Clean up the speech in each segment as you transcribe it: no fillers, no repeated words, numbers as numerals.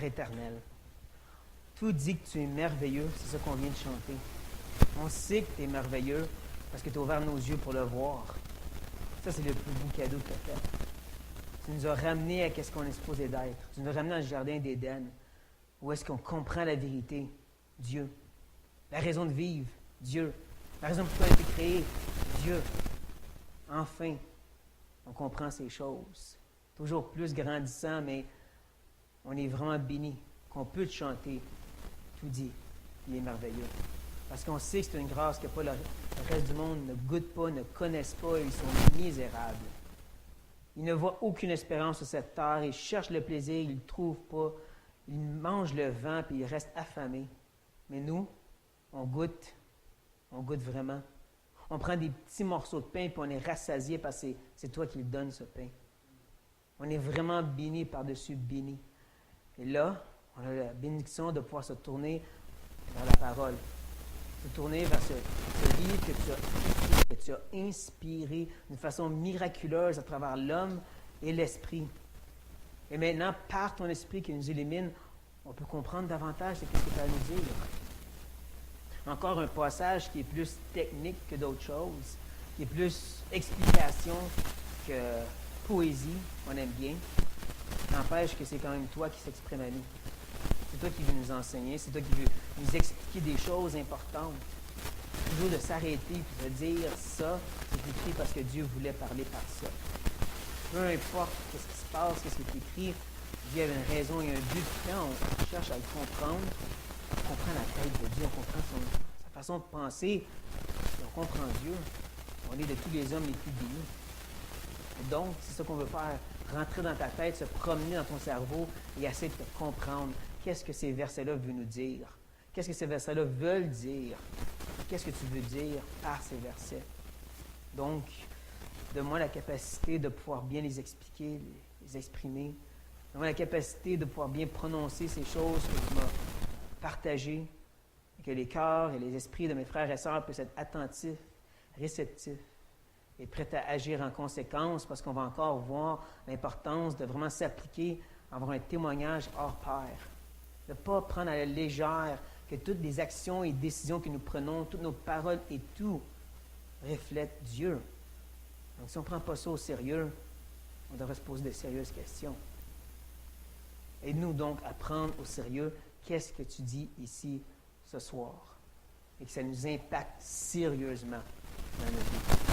Père éternel, tout dit que tu es merveilleux, c'est ça qu'on vient de chanter. On sait que tu es merveilleux parce que tu as ouvert nos yeux pour le voir. Ça, c'est le plus beau cadeau que tu as fait. Tu nous as ramenés à ce qu'on est supposé d'être. Tu nous as ramenés dans le jardin d'Éden, où est-ce qu'on comprend la vérité, Dieu. La raison de vivre, Dieu. La raison pour laquelle on a été créé, Dieu. Enfin, on comprend ces choses. Toujours plus grandissant, mais on est vraiment béni qu'on peut te chanter. Tout dit, il est merveilleux. Parce qu'on sait que c'est une grâce que pas le reste du monde ne goûte pas, ne connaissent pas, ils sont misérables. Ils ne voient aucune espérance sur cette terre, ils cherchent le plaisir, ils ne le trouvent pas, ils mangent le vent, puis ils restent affamés. Mais nous, on goûte vraiment. On prend des petits morceaux de pain, puis on est rassasié parce que c'est toi qui le donnes, ce pain. On est vraiment béni par-dessus béni. Et là, on a la bénédiction de pouvoir se tourner vers la parole, se tourner vers ce livre que tu as inspiré d'une façon miraculeuse à travers l'homme et l'esprit. Et maintenant, par ton esprit qui nous illumine, on peut comprendre davantage ce que tu as à nous dire. Encore un passage qui est plus technique que d'autres choses, qui est plus explication que poésie, on aime bien. N'empêche que c'est quand même toi qui s'exprime à nous. C'est toi qui veux nous enseigner, c'est toi qui veux nous expliquer des choses importantes. Toujours de s'arrêter et de dire ça, c'est écrit parce que Dieu voulait parler par ça. Peu importe ce qui se passe, ce qui est écrit, Dieu avait une raison et un but. Quand on cherche à le comprendre, on comprend la tête de Dieu, on comprend sa façon de penser, et on comprend Dieu. On est de tous les hommes les plus bénis. Et donc, c'est ça qu'on veut faire, rentrer dans ta tête, se promener dans ton cerveau et essayer de te comprendre. Qu'est-ce que ces versets-là veulent nous dire? Qu'est-ce que ces versets-là veulent dire? Qu'est-ce que tu veux dire par ces versets? Donc, donne-moi la capacité de pouvoir bien les expliquer, les exprimer. Donne-moi la capacité de pouvoir bien prononcer ces choses que tu m'as partagées, et que les cœurs et les esprits de mes frères et sœurs puissent être attentifs, réceptifs et prêts à agir en conséquence, parce qu'on va encore voir l'importance de vraiment s'appliquer, avoir un témoignage hors pair. De ne pas prendre à la légère que toutes les actions et décisions que nous prenons, toutes nos paroles et tout reflètent Dieu. Donc, si on ne prend pas ça au sérieux, on devrait se poser de sérieuses questions. Aide-nous donc à prendre au sérieux qu'est-ce que tu dis ici ce soir et que ça nous impacte sérieusement dans notre vie.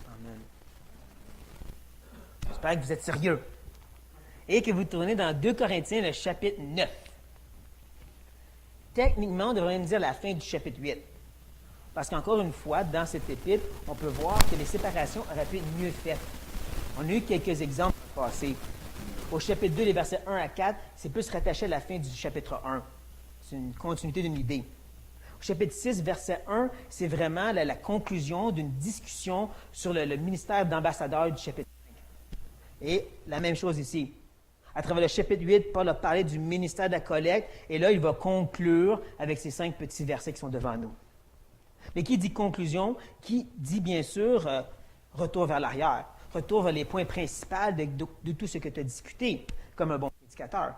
Amen. J'espère que vous êtes sérieux et que vous tournez dans 2 Corinthiens, le chapitre 9. Techniquement, on devrait même dire la fin du chapitre 8. Parce qu'encore une fois, dans cette épître, on peut voir que les séparations auraient pu être mieux faites. On a eu quelques exemples passés. Au chapitre 2, les versets 1 à 4, c'est plus rattaché à la fin du chapitre 1. C'est une continuité d'une idée. Au chapitre 6, verset 1, c'est vraiment la conclusion d'une discussion sur le ministère d'ambassadeur du chapitre 5. Et la même chose ici. À travers le chapitre 8, Paul a parlé du ministère de la collecte, et là, il va conclure avec ces 5 petits versets qui sont devant nous. Mais qui dit conclusion, qui dit bien sûr retour vers l'arrière, retour vers les points principaux de tout ce que tu as discuté, comme un bon prédicateur.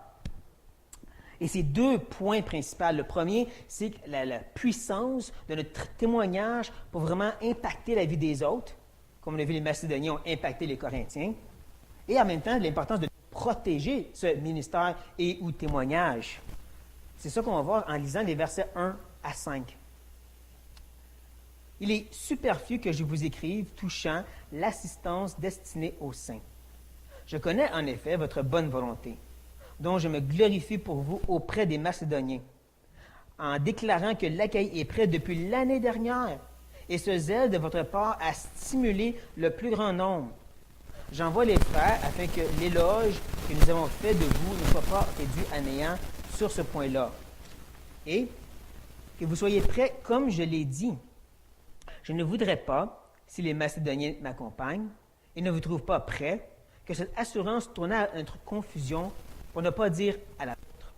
Et ces 2 points principaux. Le premier, c'est la puissance de notre témoignage pour vraiment impacter la vie des autres, comme on a vu les Macédoniens ont impacté les Corinthiens, et en même temps, l'importance de protéger ce ministère et ou témoignage. C'est ça qu'on va voir en lisant les versets 1 à 5. Il est superflu que je vous écrive touchant l'assistance destinée aux saints. Je connais en effet votre bonne volonté, dont je me glorifie pour vous auprès des Macédoniens, en déclarant que l'accueil est prêt depuis l'année dernière, et ce zèle de votre part a stimulé le plus grand nombre. J'envoie les frères afin que l'éloge que nous avons fait de vous ne soit pas réduit à néant sur ce point-là, et que vous soyez prêts comme je l'ai dit. Je ne voudrais pas, si les Macédoniens m'accompagnent et ne vous trouvent pas prêts, que cette assurance tourne à notre confusion, pour ne pas dire à la vôtre.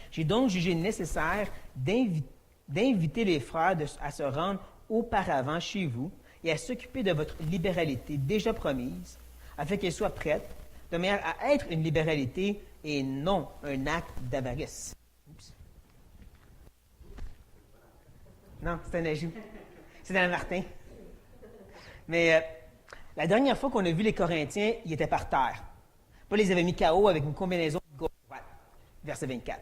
J'ai donc jugé nécessaire d'inviter les frères à se rendre auparavant chez vous et à s'occuper de votre libéralité déjà promise, afin qu'elle soit prête, de manière à être une libéralité et non un acte d'avarice. Oups. Non, c'est un ajout. C'est dans le Martin. Mais la dernière fois qu'on a vu les Corinthiens, ils étaient par terre. Paul les avait mis KO avec une combinaison gauche-droite, verset 24.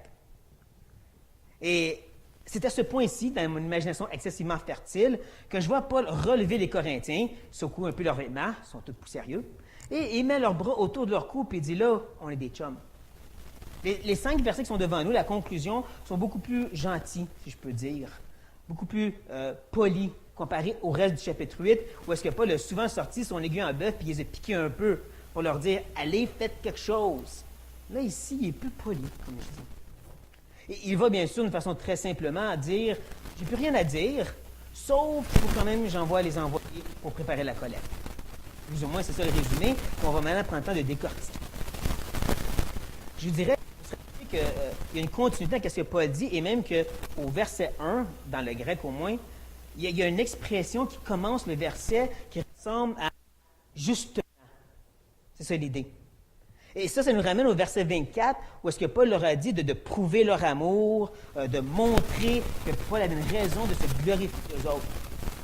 Et c'est à ce point-ci, dans mon imagination excessivement fertile, que je vois Paul relever les Corinthiens, secoue un peu leurs vêtements, ils sont tous sérieux, et il met leurs bras autour de leur cou, et il dit là, on est des chums. Les 5 versets qui sont devant nous, la conclusion, sont beaucoup plus gentils, si je peux dire, beaucoup plus polis, comparé au reste du chapitre 8, où est-ce que Paul a souvent sorti son aiguille en bœuf, puis il les a piqués un peu, pour leur dire « Allez, faites quelque chose ». Là, ici, il est plus poli, comme je dis. Et il va bien sûr, d'une façon très simplement, dire « J'ai plus rien à dire, sauf qu'il faut quand même que j'envoie les envoyer pour préparer la collecte. » Plus ou moins, c'est ça le résumé qu'on va maintenant prendre le temps de décortiquer. Je vous dirais qu'il y a une continuité à ce que Paul dit, et même qu'au verset 1, dans le grec au moins, il y a une expression qui commence le verset qui ressemble à « justement ». C'est ça l'idée. Et ça nous ramène au verset 24, où est-ce que Paul leur a dit de prouver leur amour, de montrer que Paul avait une raison de se glorifier d'eux autres.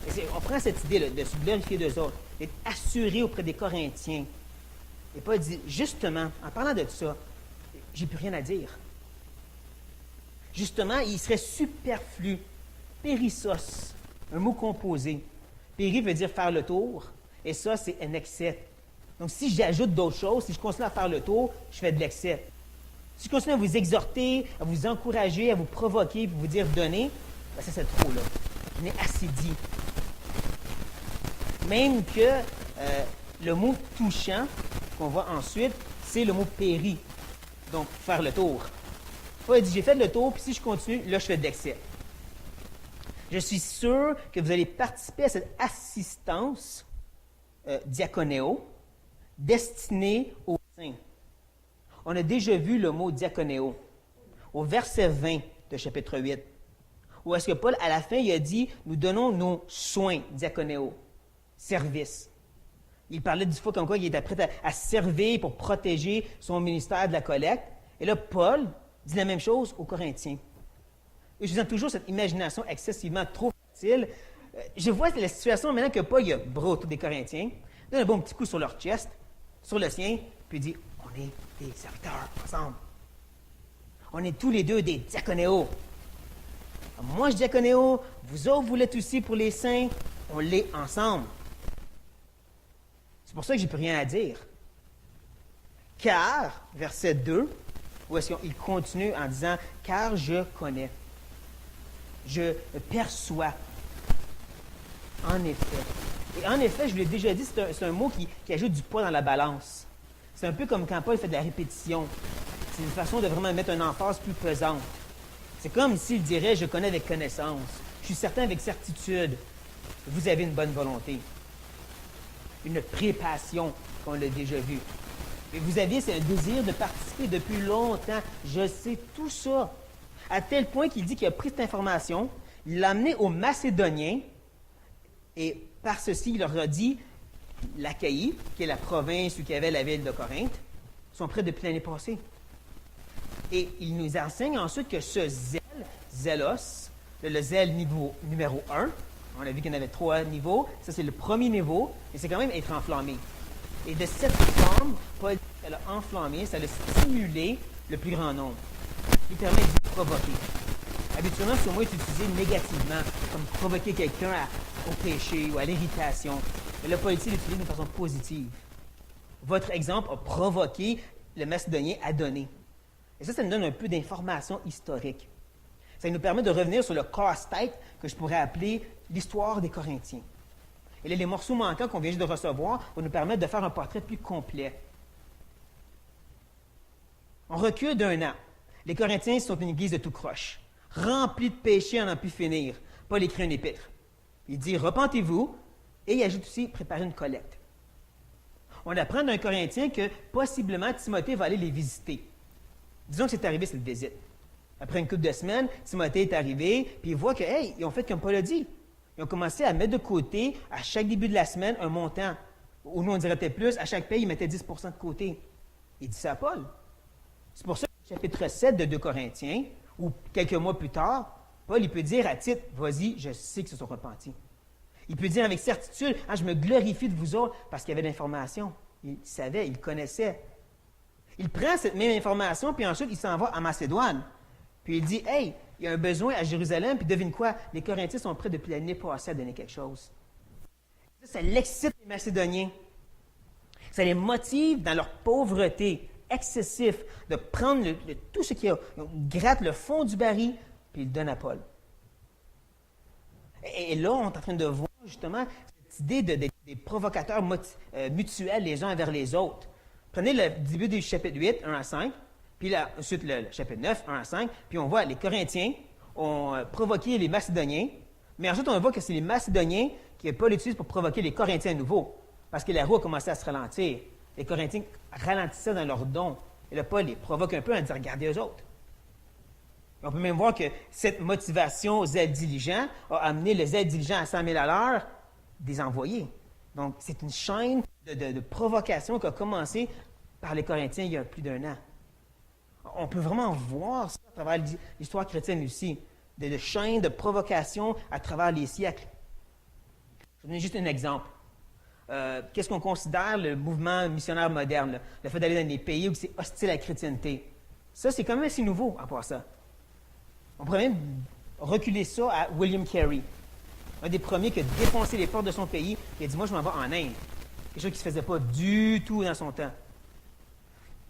Et on prend cette idée de se glorifier d'eux autres, d'être assuré auprès des Corinthiens. Et Paul dit, justement, en parlant de ça, j'ai plus rien à dire. Justement, il serait superflu, périssos, un mot composé. Péri veut dire faire le tour, et ça, c'est un excès. Donc, si j'ajoute d'autres choses, si je continue à faire le tour, je fais de l'excès. Si je continue à vous exhorter, à vous encourager, à vous provoquer, à vous dire donner, ben ça, c'est trop, là. Je n'ai assez dit. Même que le mot touchant, qu'on voit ensuite, c'est le mot péri. Donc, faire le tour. Paul dit, j'ai fait le tour, puis si je continue, là, je fais de l'excès. Je suis sûr que vous allez participer à cette assistance diaconéo, destinée aux saints. On a déjà vu le mot diaconéo au verset 20 de chapitre 8, où est-ce que Paul, à la fin, il a dit, nous donnons nos soins, diaconéo, service. Il parlait du fois comme quoi il était prêt à servir pour protéger son ministère de la collecte. Et là, Paul dit la même chose aux Corinthiens. Et je vous donne toujours cette imagination excessivement trop facile. Je vois la situation maintenant que Paul, il a bras autour des Corinthiens, donne un bon petit coup sur leur chest, sur le sien, puis il dit, on est des serviteurs ensemble. On est tous les deux des diaconéos. Moi, je diaconéo, vous autres, vous l'êtes aussi pour les saints, on l'est ensemble. C'est pour ça que j'ai plus rien à dire. Car, verset 2, où est-ce qu'il continue en disant, car je connais, je perçois. En effet. Et en effet, je vous l'ai déjà dit, c'est un mot qui ajoute du poids dans la balance. C'est un peu comme quand Paul fait de la répétition. C'est une façon de vraiment mettre une emphase plus pesante. C'est comme s'il dirait, je connais avec connaissance. Je suis certain avec certitude. Vous avez une bonne volonté. Une pré-passion, qu'on l'a déjà vu. Et vous aviez un désir de participer depuis longtemps. Je sais tout ça. À tel point qu'il dit qu'il a pris cette information, il l'a amenée aux Macédoniens, et par ceci, il leur a dit, l'Achaïe, qui est la province où il y avait la ville de Corinthe, sont prêts depuis l'année passée. Et il nous enseigne ensuite que ce zèle, zélos, le zèle numéro 1, on a vu qu'il y en avait 3 niveaux, ça c'est le premier niveau, et c'est quand même être enflammé. Et de cette forme, Paul dit qu'elle a enflammé, ça a stimulé le plus grand nombre. Il permet de provoquer. Habituellement, ce mot est utilisé négativement, comme provoquer quelqu'un au péché ou à l'irritation. Mais le Paul ici l'utilise d'une façon positive. Votre exemple a provoqué le Macédonien à donner. Et ça nous donne un peu d'informations historiques. Ça nous permet de revenir sur le casse-tête que je pourrais appeler l'histoire des Corinthiens. Et là, les morceaux manquants qu'on vient juste de recevoir vont nous permettre de faire un portrait plus complet. On recule d'un an. Les Corinthiens sont une église de tout croche, remplie de péchés à n'en plus finir. Paul écrit un épître. Il dit « Repentez-vous » et il ajoute aussi « Préparez une collecte ». On apprend d'un Corinthien que possiblement Timothée va aller les visiter. Disons que c'est arrivé cette visite. Après une couple de semaines, Timothée est arrivé, puis il voit que, hey, ils ont fait comme Paul a dit. Ils ont commencé à mettre de côté, à chaque début de la semaine, un montant. Ou nous, on dirait peut-être plus, à chaque paye, ils mettaient 10 de côté. Il dit ça à Paul. C'est pour ça que chapitre 7 de 2 Corinthiens, ou quelques mois plus tard, Paul il peut dire à Tite, vas-y, je sais qu'ils se sont repentis. Il peut dire avec certitude, ah, je me glorifie de vous autres parce qu'il y avait de l'information. Il savait, il connaissait. Il prend cette même information, puis ensuite il s'en va à Macédoine. Puis il dit, hey, il y a un besoin à Jérusalem, puis devine quoi, les Corinthiens sont prêts depuis l'année passée à donner quelque chose. Ça l'excite les Macédoniens. Ça les motive dans leur pauvreté excessive de prendre tout ce qu'il y a, ils grattent le fond du baril, puis ils le donnent à Paul. Et là, on est en train de voir justement cette idée des provocateurs mutuels les uns envers les autres. Prenez le début du chapitre 8, 1 à 5, puis là, ensuite le chapitre 9, 1 à 5, puis on voit les Corinthiens ont provoqué les Macédoniens, mais ensuite on voit que c'est les Macédoniens que Paul utilise pour provoquer les Corinthiens à nouveau, parce que la roue a commencé à se ralentir. Les Corinthiens ralentissaient dans leurs dons, et là, Paul les provoque un peu en disant « Regardez eux autres ». On peut même voir que cette motivation zèle diligent a amené le zèle diligent à 100 000 à l'heure des envoyés. Donc, c'est une chaîne de provocation qui a commencé par les Corinthiens il y a plus d'1 an. On peut vraiment voir ça à travers l'histoire chrétienne aussi, de chaînes de provocation à travers les siècles. Je vais vous donner juste un exemple. Qu'est-ce qu'on considère le mouvement missionnaire moderne, là? Le fait d'aller dans des pays où c'est hostile à la chrétienté. Ça, c'est quand même assez nouveau à part ça. On pourrait même reculer ça à William Carey, un des premiers qui a défoncé les portes de son pays et a dit « Moi, je m'en vais en Inde ». Quelque chose qui ne se faisait pas du tout dans son temps.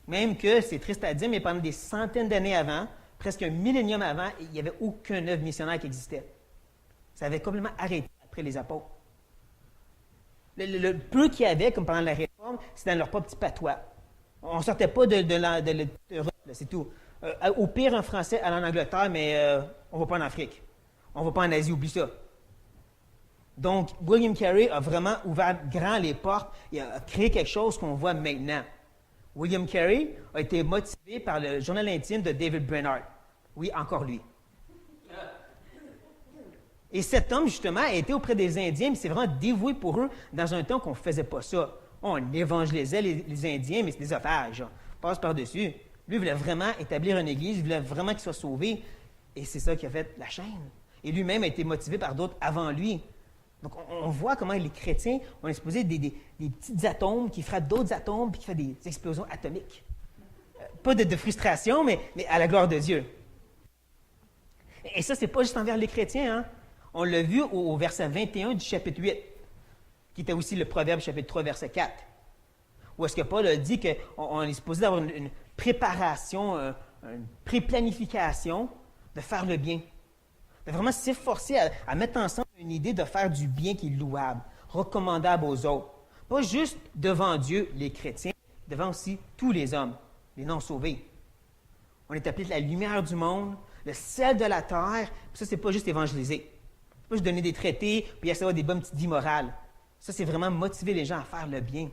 Même que, c'est triste à dire, mais pendant des centaines d'années avant, presque un millénium avant, il n'y avait aucun œuvre missionnaire qui existait. Ça avait complètement arrêté après les apôtres. Le peu qu'il y avait, comme pendant la Réforme, c'était dans leur propre petit patois. On ne sortait pas de l'Europe, c'est tout. Au pire, en français, aller en Angleterre, mais on ne va pas en Afrique. On ne va pas en Asie, oublie ça. Donc, William Carey a vraiment ouvert grand les portes et a créé quelque chose qu'on voit maintenant. William Carey a été motivé par le journal intime de David Brainerd. Oui, encore lui. Et cet homme, justement, a été auprès des Indiens, mais s'est vraiment dévoué pour eux dans un temps qu'on ne faisait pas ça. On évangélisait les Indiens, mais c'est des affaires, passe par-dessus. Lui, il voulait vraiment établir une église, il voulait vraiment qu'ils soient sauvés. Et c'est ça qui a fait la chaîne. Et lui-même a été motivé par d'autres avant lui. Donc, on voit comment les chrétiens ont explosé des petits atomes qui frappent d'autres atomes puis qui font des explosions atomiques. Pas de frustration, mais à la gloire de Dieu. Et ça, c'est pas juste envers les chrétiens. Hein? On l'a vu au verset 21 du chapitre 8, qui était aussi le Proverbe chapitre 3, verset 4, où est-ce que Paul a dit qu'on est supposé avoir une préparation, une pré-planification de faire le bien. De vraiment s'efforcer à mettre ensemble une idée de faire du bien qui est louable, recommandable aux autres. Pas juste devant Dieu, les chrétiens, devant aussi tous les hommes, les non-sauvés. On est appelé la lumière du monde, le sel de la terre. Puis ça, c'est pas juste évangéliser. C'est pas juste donner des traités, puis essayer d'avoir des bonnes petites vies morales. Ça, c'est vraiment motiver les gens à faire le bien.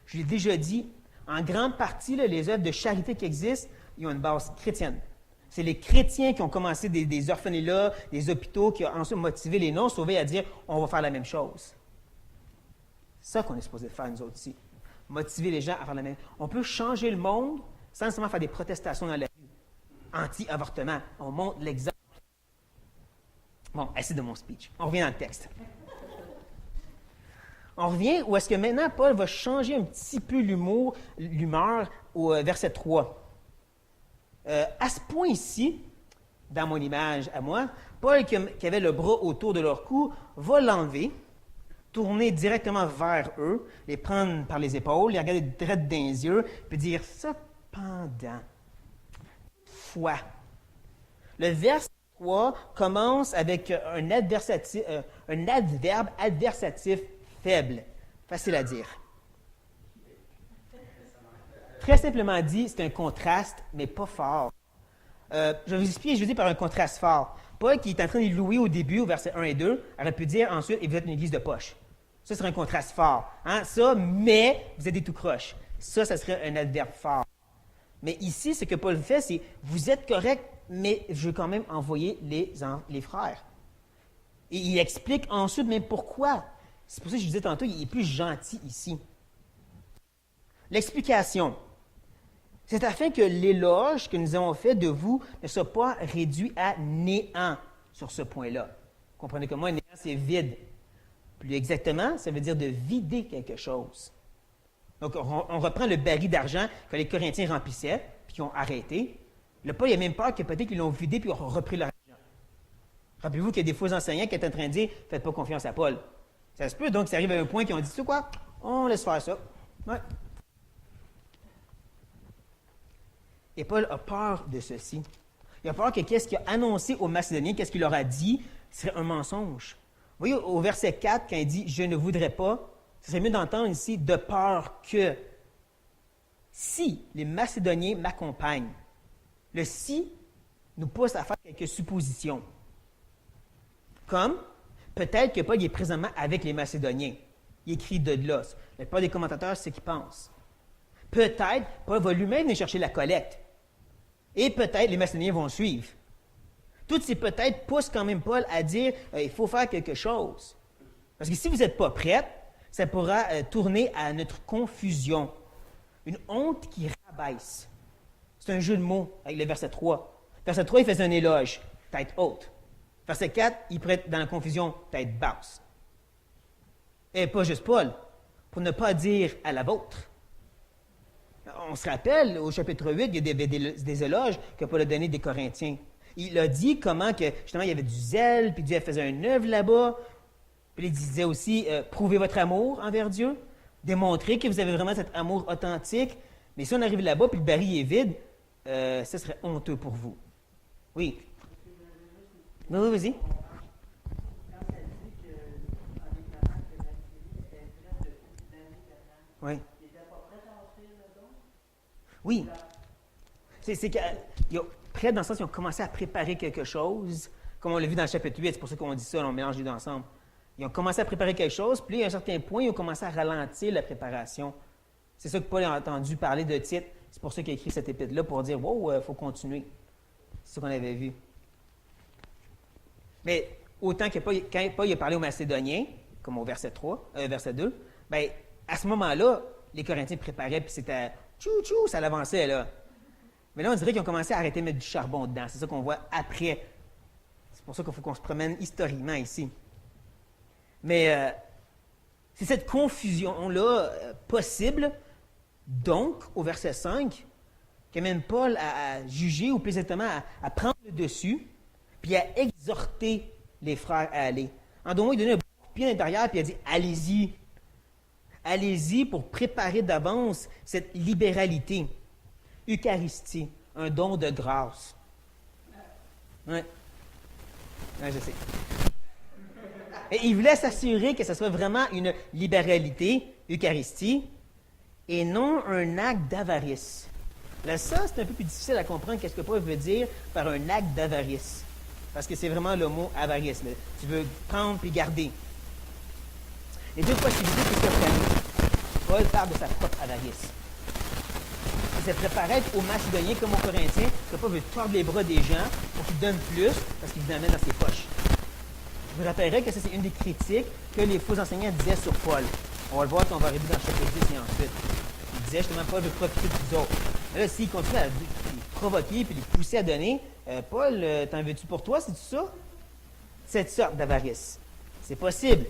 Je l'ai déjà dit, en grande partie, là, les œuvres de charité qui existent, ils ont une base chrétienne. C'est les chrétiens qui ont commencé des orphelinats, des hôpitaux, qui ont ensuite motivé les non-sauvés à dire « on va faire la même chose ». C'est ça qu'on est supposé faire, nous autres ici. Motiver les gens à faire la même chose. On peut changer le monde sans nécessairement faire des protestations dans la rue. Anti-avortement. On montre l'exemple. Bon, assez de mon speech. On revient dans le texte. On revient où est-ce que maintenant Paul va changer un petit peu l'humeur au verset 3. À ce point ici, dans mon image à moi, Paul, qui avait le bras autour de leur cou, va l'enlever, tourner directement vers eux, les prendre par les épaules, les regarder direct dans les yeux, puis dire « Cependant, foi ». Le verset 3 commence avec un adverbe adversatif faible. Facile à dire. Très simplement dit, c'est un contraste, mais pas fort. Je vais vous expliquer, je vais dire par un contraste fort. Paul, qui est en train de louer au début, au verset 1 et 2, aurait pu dire ensuite, et vous êtes une église de poche. Ça serait un contraste fort. Hein? Ça, mais vous êtes des tout croches. Ça serait un adverbe fort. Mais ici, ce que Paul fait, c'est, vous êtes correct, mais je veux quand même envoyer les frères. Et il explique ensuite même pourquoi. C'est pour ça que je vous disais tantôt, il est plus gentil ici. L'explication. C'est afin que l'éloge que nous avons fait de vous ne soit pas réduit à néant sur ce point-là. Comprenez que moi, néant, c'est vide. Plus exactement, ça veut dire de vider quelque chose. Donc, on reprend le baril d'argent que les Corinthiens remplissaient, puis qu'ils ont arrêté. Là, Paul, il a même peur que peut-être qu'ils l'ont vidé, puis ont repris leur argent. Rappelez-vous qu'il y a des faux enseignants qui étaient en train de dire « Faites pas confiance à Paul ». Ça se peut, donc, ça arrive à un point qu'ils ont dit « Tu sais quoi? On laisse faire ça. » Ouais. Et Paul a peur de ceci. Il a peur que qu'est-ce qu'il a annoncé aux Macédoniens, qu'est-ce qu'il leur a dit, serait un mensonge. Vous voyez, au verset 4, quand il dit « Je ne voudrais pas », ce serait mieux d'entendre ici « de peur que si les Macédoniens m'accompagnent ». Le « si » nous pousse à faire quelques suppositions. Comme, peut-être que Paul est présentement avec les Macédoniens. Il écrit de là. La plupart des commentateurs, c'est ce qu'ils pensent. Peut-être, Paul va lui-même venir chercher la collecte. Et peut-être, les Macédoniens vont suivre. Toutes ces peut-être poussent quand même Paul à dire il faut faire quelque chose. Parce que si vous n'êtes pas prêts, ça pourra tourner à notre confusion. Une honte qui rabaisse. C'est un jeu de mots avec le verset 3. Verset 3, il faisait un éloge, tête haute. Verset 4, il prête dans la confusion, tête basse. Et pas juste Paul, pour ne pas dire à la vôtre. On se rappelle, au chapitre 8, il y a des éloges que Paul a donnés des Corinthiens. Il a dit comment que, justement, il y avait du zèle, puis Dieu faisait une œuvre là-bas. Puis il disait aussi, prouvez votre amour envers Dieu, démontrez que vous avez vraiment cet amour authentique. Mais si on arrive là-bas, puis le baril est vide, ce serait honteux pour vous. Oui. Oui, vas-y. Oui. Oui. C'est qu'ils ont prêt dans le sens qu'ils ont commencé à préparer quelque chose, comme on l'a vu dans le chapitre 8, c'est pour ça qu'on dit ça, on mélange les deux ensemble. Ils ont commencé à préparer quelque chose, puis à un certain point, ils ont commencé à ralentir la préparation. C'est ça que Paul a entendu parler de Tite. C'est pour ça qu'il a écrit cette épître-là, pour dire « Wow, il faut continuer ». C'est ce qu'on avait vu. Mais autant que quand Paul a parlé aux Macédoniens, comme au verset 2, bien, à ce moment-là, les Corinthiens préparaient, puis c'était tchou-tchou, ça l'avançait, là. Mais là, on dirait qu'ils ont commencé à arrêter de mettre du charbon dedans. C'est ça qu'on voit après. C'est pour ça qu'il faut qu'on se promène historiquement ici. Mais c'est cette confusion-là possible, donc, au verset 5, qu'amène Paul à juger, ou plus exactement à prendre le dessus, puis à exhorter les frères à aller. En d'autres mots, il donnait un coup de pied à l'intérieur, puis il a dit « Allez-y. Allez-y pour préparer d'avance cette libéralité. » Eucharistie, un don de grâce. Oui, je sais. Et il voulait s'assurer que ce soit vraiment une libéralité, Eucharistie, et non un acte d'avarice. Là, ça, c'est un peu plus difficile à comprendre qu'est-ce que Paul veut dire par un acte d'avarice. Parce que c'est vraiment le mot avarice. Là. Tu veux prendre puis garder. Les deux possibilités qui s'offrent. Paul parle de sa propre avarice. Il s'est préparé aux Macédoniens comme aux Corinthiens, que Paul veut tordre les bras des gens pour qu'ils donnent plus parce qu'ils vous amènent dans ses poches. Je vous rappellerai que ça, c'est une des critiques que les faux enseignants disaient sur Paul. On va le voir quand on va arriver dans le chapitre 10 et ensuite. Ils disaient justement Paul veut profiter de vous autres. Mais là, s'ils continuent à les provoquer et les pousser à donner, Paul, t'en veux-tu pour toi, c'est ça? Cette sorte d'avarice. C'est possible.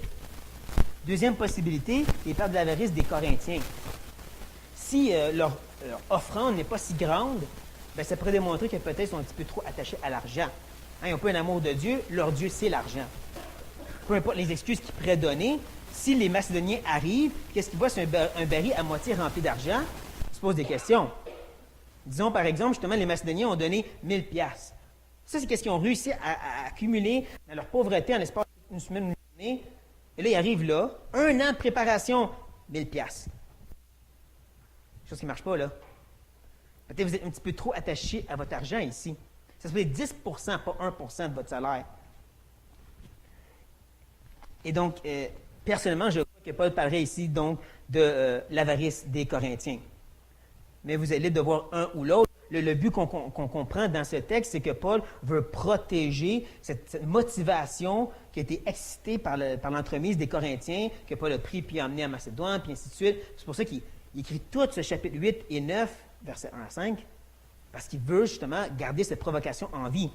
Deuxième possibilité, il parle de l'avarice des Corinthiens. Si leur offrande n'est pas si grande, bien, ça pourrait démontrer que peut-être ils sont un petit peu trop attachés à l'argent. Hein, ils n'ont pas un amour de Dieu, leur Dieu, c'est l'argent. Peu importe les excuses qu'ils pourraient donner, si les Macédoniens arrivent, qu'est-ce qu'ils voient? C'est un baril à moitié rempli d'argent. Ils se posent des questions. Disons, par exemple, justement, les Macédoniens ont donné 1000 piastres. Ça, c'est qu'est-ce qu'ils ont réussi à accumuler dans leur pauvreté en l'espace d'une semaine, une journée. Et là, ils arrivent là, 1 an de préparation, 1000 piastres. Chose qui ne marche pas, là. Peut-être que vous êtes un petit peu trop attaché à votre argent ici. Ça se fait 10 pas 1 de votre salaire. Et donc, personnellement, je crois que Paul parlerait ici donc de l'avarice des Corinthiens. Mais vous allez devoir un ou l'autre. Le but qu'on comprend dans ce texte, c'est que Paul veut protéger cette motivation qui a été excitée par l'entremise des Corinthiens, que Paul a pris puis a emmené à Macédoine, puis ainsi de suite. C'est pour ça qu'il écrit tout ce chapitre 8 et 9 versets 1 à 5, parce qu'il veut justement garder cette provocation en vie.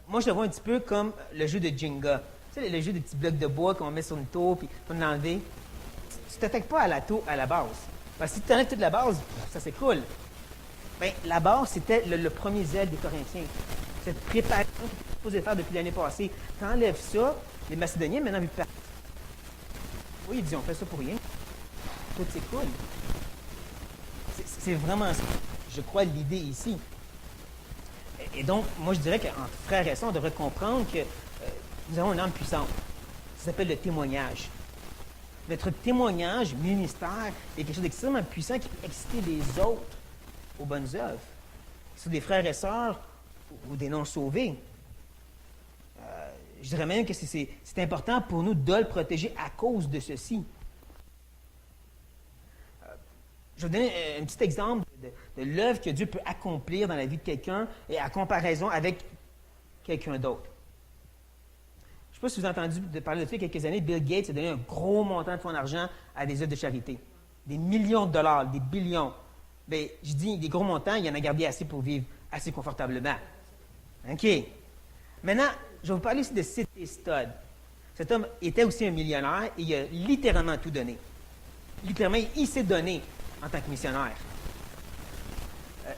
Moi, je le vois un petit peu comme le jeu de Jenga. Tu sais, le jeu des petits blocs de bois qu'on met sur une tour, puis on l'enlever. Tu ne t'attaques pas à la tour à la base. Parce que si tu enlèves toute la base, ça s'écroule. Bien, la base, c'était le premier zèle des Corinthiens. Cette préparation qu'ils étaient supposés faire depuis l'année passée. Tu enlèves ça, les Macédoniens, maintenant, ils partent. Oui, ils disent, on fait ça pour rien. Tout s'écoule. C'est vraiment ça, je crois, l'idée ici. Et donc, moi, je dirais qu'entre frères et sœurs, on devrait comprendre que nous avons une âme puissante. Ça s'appelle le témoignage. Notre témoignage, ministère, est quelque chose d'extrêmement puissant qui peut exciter les autres aux bonnes œuvres. Que ce soit des frères et sœurs ou des non-sauvés. Je dirais même que c'est important pour nous de le protéger à cause de ceci. Je vais vous donner un petit exemple de l'œuvre que Dieu peut accomplir dans la vie de quelqu'un et à comparaison avec quelqu'un d'autre. Je ne sais pas si vous avez entendu parler de ça il y a quelques années. Bill Gates a donné un gros montant de son argent à des œuvres de charité. Des millions de dollars, des billions. Bien, je dis des gros montants, il en a gardé assez pour vivre assez confortablement. OK. Maintenant, je vais vous parler ici de C.T. Studd. Cet homme était aussi un millionnaire et il a littéralement tout donné. Littéralement, il s'est donné en tant que missionnaire.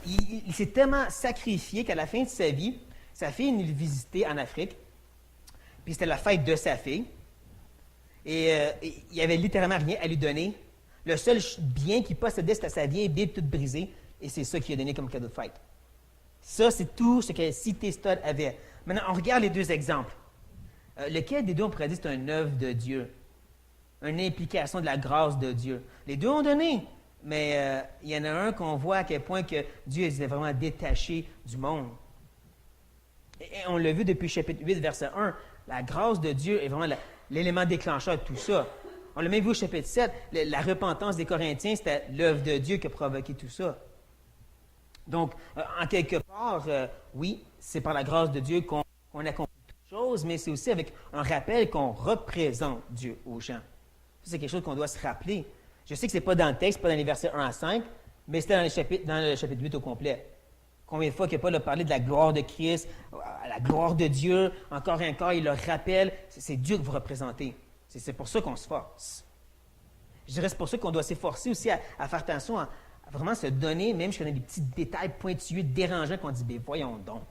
Il s'est tellement sacrifié qu'à la fin de sa vie, sa fille venait le visiter en Afrique. Puis c'était la fête de sa fille. Et il n'y avait littéralement rien à lui donner. Le seul bien qu'il possédait, c'était sa vieille Bible toute brisée. Et c'est ça qu'il a donné comme cadeau de fête. Ça, c'est tout ce que C.T. Studd avait. Maintenant, on regarde les deux exemples. Lequel des deux, on pourrait dire, c'est une œuvre de Dieu? Une implication de la grâce de Dieu. Les deux ont donné. Mais il y en a un qu'on voit à quel point que Dieu est vraiment détaché du monde. Et on l'a vu depuis chapitre 8, verset 1. La grâce de Dieu est vraiment l'élément déclencheur de tout ça. On l'a même vu au chapitre 7. La repentance des Corinthiens, c'était l'œuvre de Dieu qui a provoqué tout ça. Donc, en quelque part, oui, c'est par la grâce de Dieu qu'on accomplit toutes choses, mais c'est aussi avec un rappel qu'on représente Dieu aux gens. Ça, c'est quelque chose qu'on doit se rappeler. Je sais que ce n'est pas dans le texte, pas dans les versets 1 à 5, mais c'était dans le chapitre 8 au complet. Combien de fois que Paul a parlé de la gloire de Christ, la gloire de Dieu, encore et encore, il le rappelle, c'est Dieu que vous représentez. C'est pour ça qu'on se force. Je dirais c'est pour ça qu'on doit s'efforcer aussi à faire attention à vraiment se donner, même si on a des petits détails pointilleux, dérangeants, qu'on dit, bien voyons donc.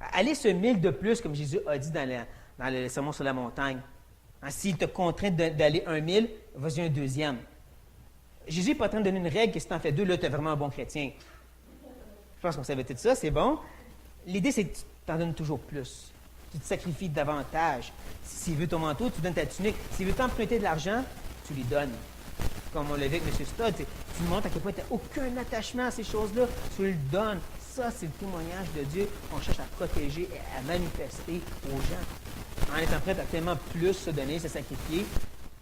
Allez ce 1000 de plus, comme Jésus a dit dans le sermon sur la montagne. S'il te contraint d'aller un 1000, vas-y un deuxième. Jésus n'est pas en train de donner une règle que si tu en fais deux, là, tu es vraiment un bon chrétien. Je pense qu'on savait tout ça, c'est bon. L'idée, c'est que tu t'en donnes toujours plus. Tu te sacrifies davantage. S'il veut ton manteau, tu donnes ta tunique. S'il veut t'emprunter de l'argent, tu lui donnes. Comme on l'a vu avec M. Studd, tu montres à quel point tu n'as aucun attachement à ces choses-là, tu le donnes. Ça, c'est le témoignage de Dieu qu'on cherche à protéger et à manifester aux gens. En étant prêt à tellement plus se donner, se sacrifier,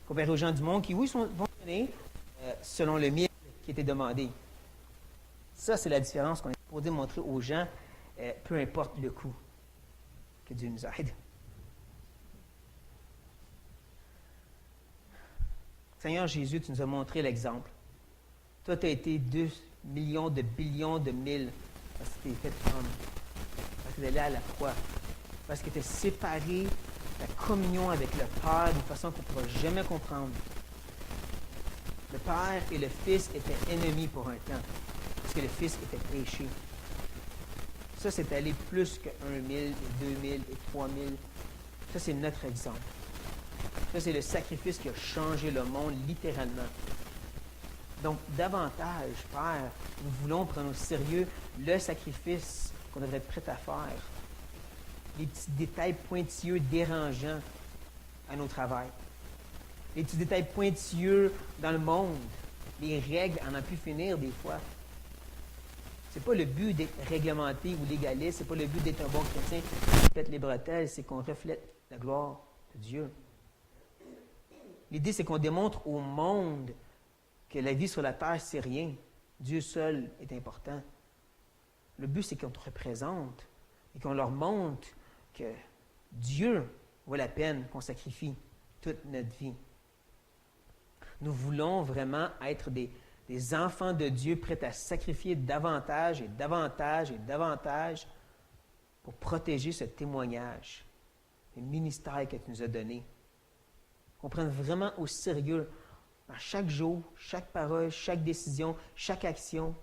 comparé aux gens du monde qui, oui, vont donner selon le mille qui était demandé. Ça, c'est la différence qu'on est supposé montrer aux gens, peu importe le coût. Que Dieu nous aide. Seigneur Jésus, tu nous as montré l'exemple. Toi, tu as été 2 millions de billions de mille parce que tu es fait homme, parce que tu es allé à la croix, parce que tu as séparé ta communion avec le Père d'une façon qu'on ne pourra jamais comprendre. Le Père et le Fils étaient ennemis pour un temps, parce que le Fils était péché. Ça, c'est aller plus que 1 000, et 2 000 et 3 000. Ça, c'est notre exemple. Ça, c'est le sacrifice qui a changé le monde, littéralement. Donc, davantage, Père, nous voulons prendre au sérieux le sacrifice qu'on devrait être prêt à faire. Les petits détails pointilleux, dérangeants à nos travails. Les petits détails pointilleux dans le monde. Les règles, à n'en plus finir des fois. C'est pas le but d'être réglementé ou légaliste, c'est pas le but d'être un bon chrétien qui pète les bretelles, c'est qu'on reflète la gloire de Dieu. L'idée, c'est qu'on démontre au monde que la vie sur la terre, c'est rien. Dieu seul est important. Le but, c'est qu'on te représente et qu'on leur montre que Dieu vaut la peine qu'on sacrifie toute notre vie. Nous voulons vraiment être des des enfants de Dieu prêts à sacrifier davantage et davantage et davantage pour protéger ce témoignage, le ministère que tu nous as donné. Qu'on prenne vraiment au sérieux dans chaque jour, chaque parole, chaque décision, chaque action,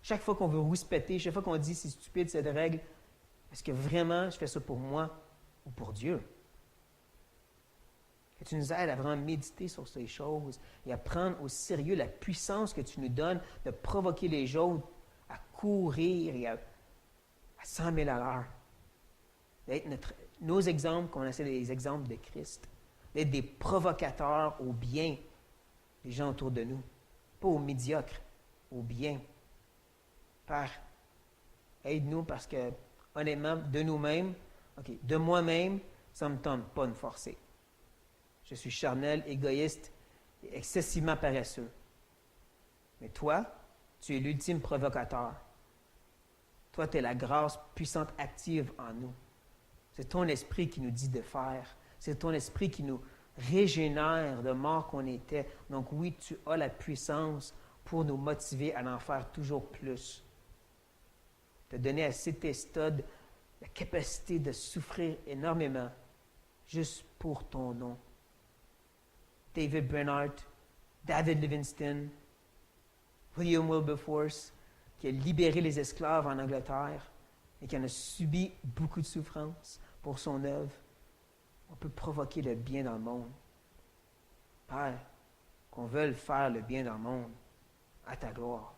chaque fois qu'on veut rouspéter, chaque fois qu'on dit c'est stupide cette règle, est-ce que vraiment je fais ça pour moi ou pour Dieu? Que tu nous aides à vraiment méditer sur ces choses et à prendre au sérieux la puissance que tu nous donnes de provoquer les autres à courir et à 100 000 à l'heure. D'être nos exemples, qu'on essaie des exemples de Christ. D'être des provocateurs au bien des gens autour de nous. Pas au médiocre, au bien. Père, aide-nous parce que, honnêtement, de nous-mêmes, de moi-même, ça ne me tente pas de me forcer. Je suis charnel, égoïste et excessivement paresseux. Mais toi, tu es l'ultime provocateur. Toi, tu es la grâce puissante active en nous. C'est ton esprit qui nous dit de faire. C'est ton esprit qui nous régénère de mort qu'on était. Donc oui, tu as la puissance pour nous motiver à en faire toujours plus. Tu as donné à Citestod la capacité de souffrir énormément juste pour ton nom. David Bernhardt, David Livingston, William Wilberforce, qui a libéré les esclaves en Angleterre et qui en a subi beaucoup de souffrance pour son œuvre. On peut provoquer le bien dans le monde. Père, qu'on veuille faire le bien dans le monde, à ta gloire.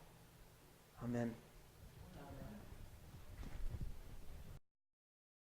Amen.